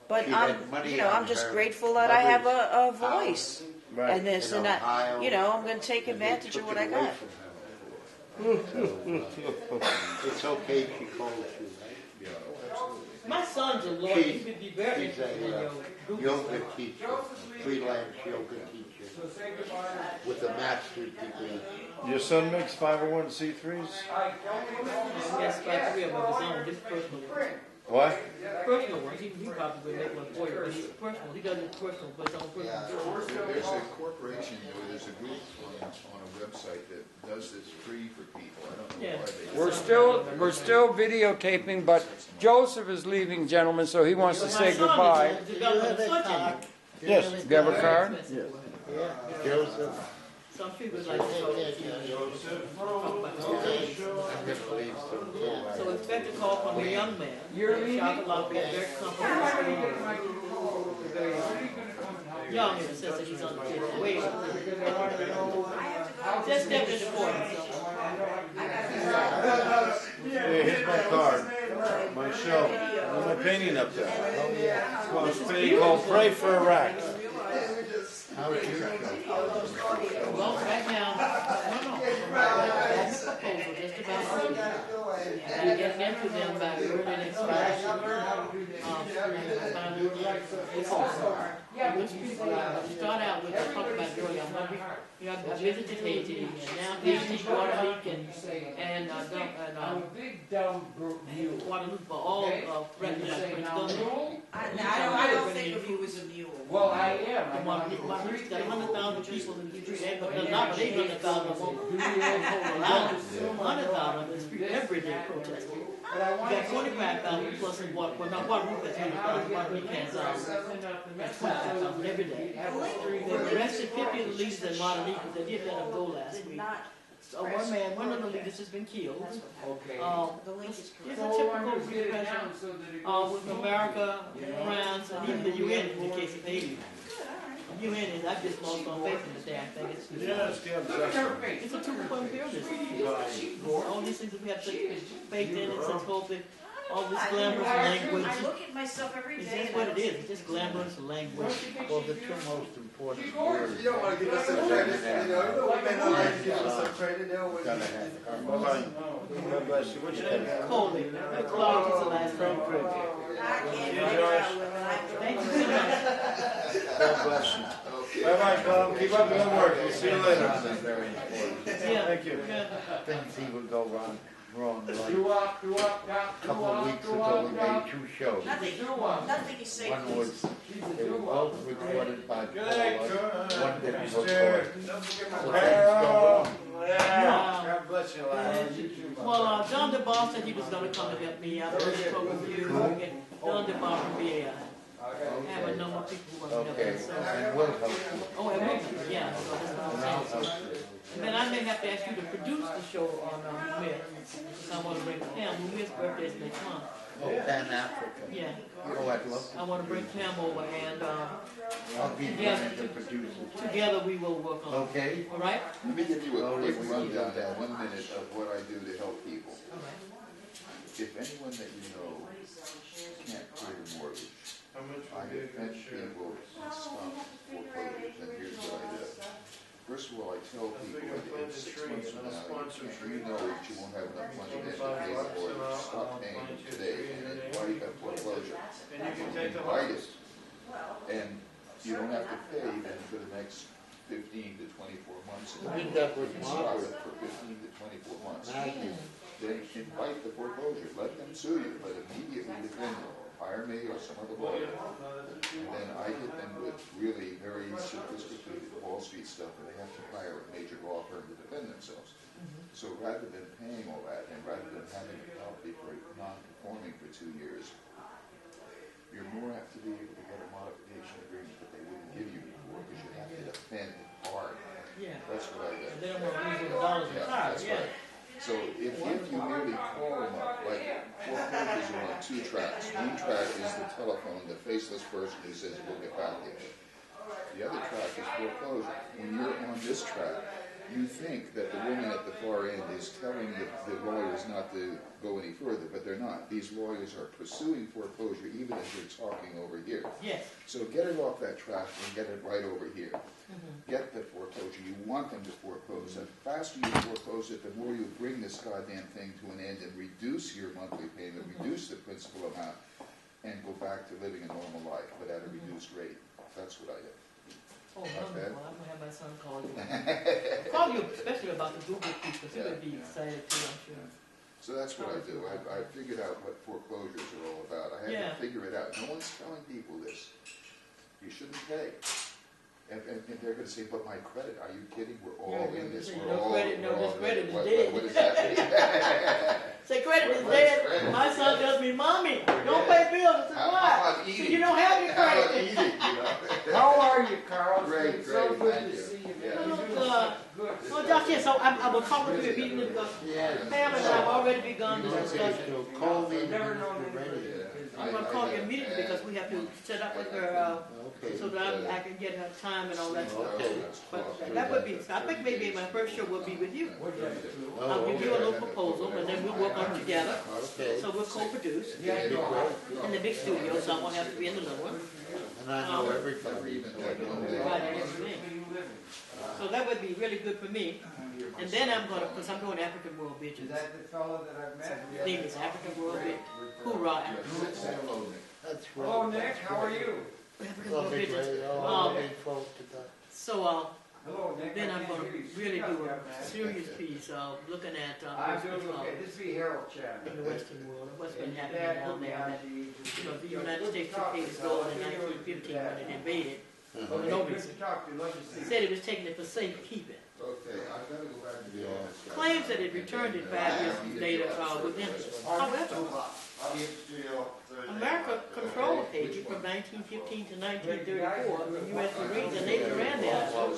But She had money on I'm just her grateful that I have a mother's voice Right. and this in and that. Ohio, I'm going to take advantage of what I got. It's okay she calls you, My son's a lawyer. He could be very she's interested in a your group yoga stuff. teacher, freelance yoga teacher, with a master's degree. Your son makes 501c3s? Yes, by three of them of his own, his personal work. What? Personal work. He probably would make one for you, but he's personal. He does it personal, but his own personal. There's a corporation, or there's a group on a website that does this free for people. I don't know Yeah. why they. We're still videotaping, but Joseph is leaving, gentlemen, so he wants to say goodbye. Yes. Do you have a card? Joseph, Some people like to talk about So expect a call from a young man. You're leaving? Chocolate is very comfortable. Very young in the sense that he's on the kid's way. Just step in the corner. Hey, here's my card. My show. There's my painting up there. It's called a painting called Pray for Iraq. how's your show? Well, right now, that's a proposal just about we're getting into them by early next start out with talk about Gloria. I visited Haiti, and now Haiti, Guadeloupe, and Guadeloupe are all threatened. I don't think of you as a mule. Well, I am. Got 100,000 people in the street, but not 800,000 won't hold around. 100,000 in the street every day protesting. We got 25,000 plus in Guadeloupe. Well, not Guadeloupe, that's 100,000. Guadeloupe has 25,000 every day. They arrested 50 of the leaders in Martinique, but they did let them go last week. So one of the leaders has been killed. Okay. It's a typical repression with America, France, and even the UN in the case of Haiti. The UN is, I've just lost my faith in the damn thing. It's a two-point building. All these things that we have such faith in and such hope in, all this glamorous language. I look at myself every It's day. just what it is. It's just glamorous language. Well, the two most important words. You don't want to get us so credit, you know women don't like to give us some credit, they're always. Gotta have God bless you. What's your name? Coley. Clark is the last name. I can't You, figure George? out women. Thank you so much. God bless you. All right, Bob. Keep up the good work. We'll see you later. That's very important. Yeah. Thank you. Yeah. Things even go wrong. Like Do up, a couple of weeks ago, we made 2 shows. Nothing you say. One was, they were both recorded by Paula, one didn't Mister. record. Don't forget So my things Carol. go Yeah. God bless you, lad. Well, John DeBoss said he was going to come to help me. I've already spoken with you. And John DeBoss from BAI. I have a number of people who want to help Okay, me. So. and we'll help you. Oh, and we, yeah. So that's what And I'm I'll saying. help you. And then I may have to ask you to produce the show on Mumia. I want to bring Pam. Mumia's birthday is next month. Oh, Pan Africa. Yeah. Oh, I'd love I want to bring Pam over and I'll be together, glad to produce it. together we will work on it. Okay? All right? Let me give you a quick we need rundown that. in 1 minute of what I do to help people. All right. If anyone that you know can't pay a mortgage, How much I would be a defend good share? people and stop foreclosures, and here's what I do. First of all, I tell people that in 6 months from now, you know that you won't have enough money then to pay the mortgage. Stop paying it today and invite a foreclosure. And you can take the Invite it. And you don't have to pay then for the next 15 to 24 months. I did that with You can stop Margaret. it for 15 to 24 months. Matthew. Then invite the foreclosure, let them sue you, but immediately defend them. Hire me or some other lawyer. And then I hit them with really very sophisticated Wall Street stuff where they have to hire a major law firm to defend themselves. So rather than paying all that and rather than having a property for non-conforming for 2 years, you're more apt to be able to get a modification agreement that they wouldn't give you before because you have to defend hard. Yeah. That's what I And do. then I'm going to lose $1 a car. That's Yeah. right. So if you merely call them up, like foreclosures are on 2 tracks. One track is the telephone, the faceless person who says, we'll get back to you. The other track is foreclosure. When you're on this track, you think that the woman at the far end is telling the lawyers not to go any further, but they're not. These lawyers are pursuing foreclosure even as you're talking over here. Yes. So get it off that track and get it right over here. Get the foreclosure. You want them to foreclose. The faster you foreclose it, the more you bring this goddamn thing to an end and reduce your monthly payment, reduce the principal amount, and go back to living a normal life, but at a reduced rate. That's what I do. Oh, wonderful. I'm going to have my son call you. Call you especially about the Google piece because he would be excited too, I'm sure. So that's what I do. I figured out what foreclosures are all about. I had to figure it out. No one's telling people this. You shouldn't pay. And they're going to say, but my credit, are you kidding? We're all in this. We're No all credit, no, we're all this in credit it. is dead. What is that? Say credit is What is dead. credit? My son tells me, Mommy, don't pay bills. I said, How why? about He said, eating? you don't have any How about credit. eating, you know? How are you, Carl? It's Great, been so great, good thank to you. see you, Yeah. man. Well, You're doing good. Well, Josh, yes, so I will call you at meeting because Pam and I have already begun to discuss it. So call me I've never when known you're anybody. ready. I'm going to call you immediately because we have to set up with her Okay. so that I can get her time and all that stuff. Okay. But that would be, I think maybe my first show will be with you. Oh, I'll give you a okay. little proposal and then we'll work on it together. Okay. So we'll co-produce That'd be great. in the big studio, so I won't have to be in the little one. And I know everybody. Right, everything. So that would be really good for me. And then I'm going to, because I'm doing African World Is Bitches. that the fellow that I've met? His name is African World Bitch. Hoorah, African That's Hello, right. Nick. How are you? African World Lovely, Bitches. great. Oh, looking forward to that. So Hello, Nick. then I I'm can't going hear you. to really Speak do up, a man. serious piece looking at I'm doing okay. This will be Harold Chapman. in the Western world, what's been And happening Dad down put me there. on That, to you know, the United States took his gold in 1915 when it invaded. Okay, For no good reason. to talk to you. Love to see you. Said it was taking it for safekeeping. Okay, I've got to go back to the office. Claims that it returned it 5 years later with interest. However, America controlled Haiti from 1915 to 1934. The U.S. Marines and Navy ran there. So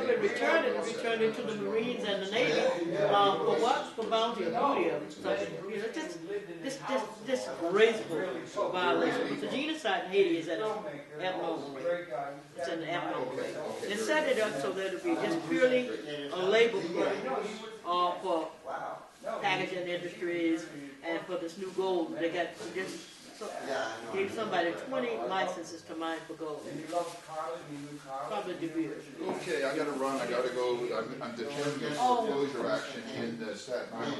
if it returned it to the Marines and the Navy for what? For bounty or booty or something. You know, this graceful violation. But the genocide in Haiti is at an abnormal rate. It's at in the abnormal way. They set it up so that it'll be just purely a label for packaging industries and for this new gold. They got just gave somebody 20 licenses to mine for gold. Probably De Beers. Okay, I gotta run, I gotta go, I'm defending a foreclosure action in Staten Island.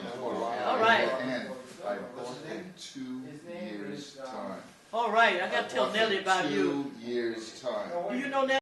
All right. And I bought in 2 years' time. All right, I got to tell Nellie about you. 2 years' time. Do you know Nellie?